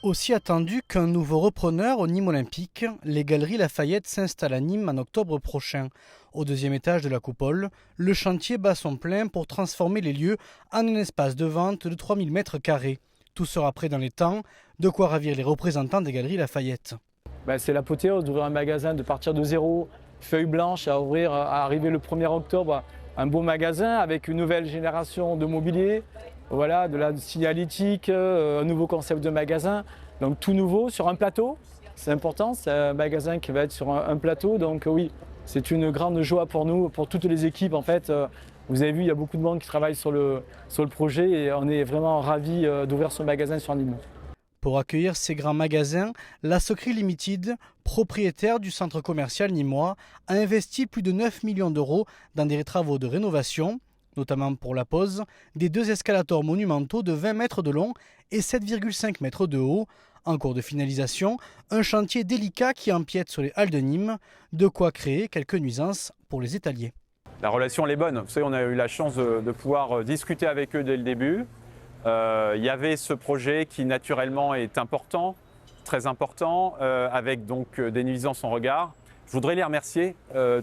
Aussi attendu qu'un nouveau repreneur au Nîmes Olympique, les Galeries Lafayette s'installent à Nîmes en octobre prochain. Au deuxième étage de la coupole, le chantier bat son plein pour transformer les lieux en un espace de vente de 3000 m². Tout sera prêt dans les temps, de quoi ravir les représentants des Galeries Lafayette. C'est l'apothéose d'ouvrir un magasin, de partir de zéro, feuille blanche, à arriver le 1er octobre, un beau magasin avec une nouvelle génération de mobilier, voilà, de la signalétique, un nouveau concept de magasin, donc tout nouveau sur un plateau. C'est important, c'est un magasin qui va être sur un plateau, donc oui, c'est une grande joie pour nous, pour toutes les équipes en fait. Vous avez vu, il y a beaucoup de monde qui travaille sur le projet et on est vraiment ravis d'ouvrir ce magasin sur Nîmes. Pour accueillir ces grands magasins, la Socri Limited, propriétaire du centre commercial nîmois, a investi plus de 9 millions d'euros dans des travaux de rénovation, notamment pour la pose des 2 escalators monumentaux de 20 mètres de long et 7,5 mètres de haut. En cours de finalisation, un chantier délicat qui empiète sur les halles de Nîmes, de quoi créer quelques nuisances pour les étaliers. La relation elle est bonne. Vous savez, on a eu la chance de pouvoir discuter avec eux dès le début. Il y avait ce projet qui naturellement est important, très important, avec donc des nuisances en regard. Je voudrais les remercier,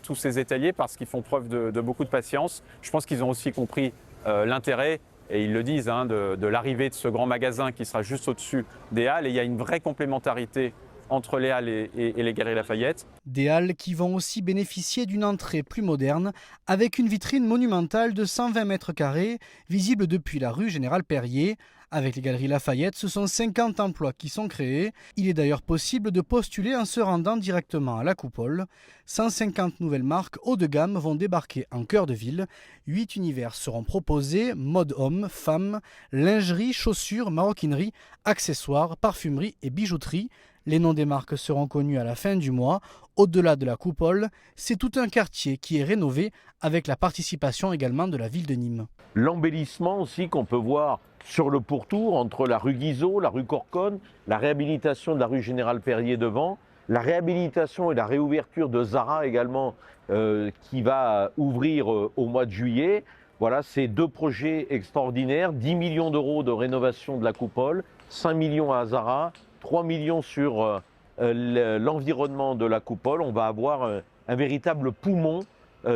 tous ces étaliers, parce qu'ils font preuve de beaucoup de patience. Je pense qu'ils ont aussi compris l'intérêt, et ils le disent, de l'arrivée de ce grand magasin qui sera juste au-dessus des halles. Et il y a une vraie complémentarité entre les halles et les Galeries Lafayette. Des halles qui vont aussi bénéficier d'une entrée plus moderne avec une vitrine monumentale de 120 m², visible depuis la rue Général-Perrier. Avec les Galeries Lafayette, ce sont 50 emplois qui sont créés. Il est d'ailleurs possible de postuler en se rendant directement à la coupole. 150 nouvelles marques haut de gamme vont débarquer en cœur de ville. 8 univers seront proposés, mode homme, femme, lingerie, chaussures, maroquinerie, accessoires, parfumerie et bijouterie. Les noms des marques seront connus à la fin du mois. Au-delà de la coupole, c'est tout un quartier qui est rénové avec la participation également de la ville de Nîmes. L'embellissement aussi qu'on peut voir sur le pourtour entre la rue Guizot, la rue Corconne, la réhabilitation de la rue Général-Perrier devant, la réhabilitation et la réouverture de Zara également qui va ouvrir au mois de juillet. Voilà, c'est 2 projets extraordinaires, 10 millions d'euros de rénovation de la coupole, 5 millions à Zara, 3 millions sur l'environnement de la coupole. On va avoir un véritable poumon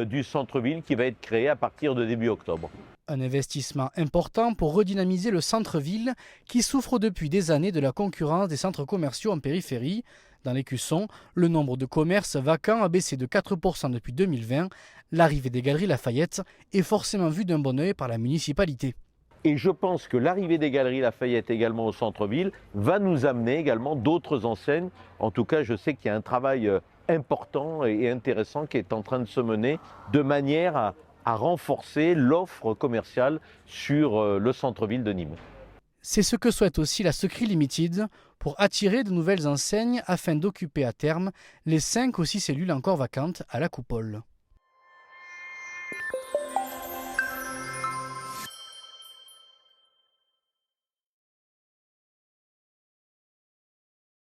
du centre-ville qui va être créé à partir de début octobre. Un investissement important pour redynamiser le centre-ville qui souffre depuis des années de la concurrence des centres commerciaux en périphérie. Dans l'Écusson, le nombre de commerces vacants a baissé de 4% depuis 2020. L'arrivée des Galeries Lafayette est forcément vue d'un bon œil par la municipalité. Et je pense que l'arrivée des Galeries Lafayette également au centre-ville va nous amener également d'autres enseignes. En tout cas, je sais qu'il y a un travail important et intéressant qui est en train de se mener de manière à renforcer l'offre commerciale sur le centre-ville de Nîmes. C'est ce que souhaite aussi la Socri Limited pour attirer de nouvelles enseignes afin d'occuper à terme les 5 ou 6 cellules encore vacantes à la coupole.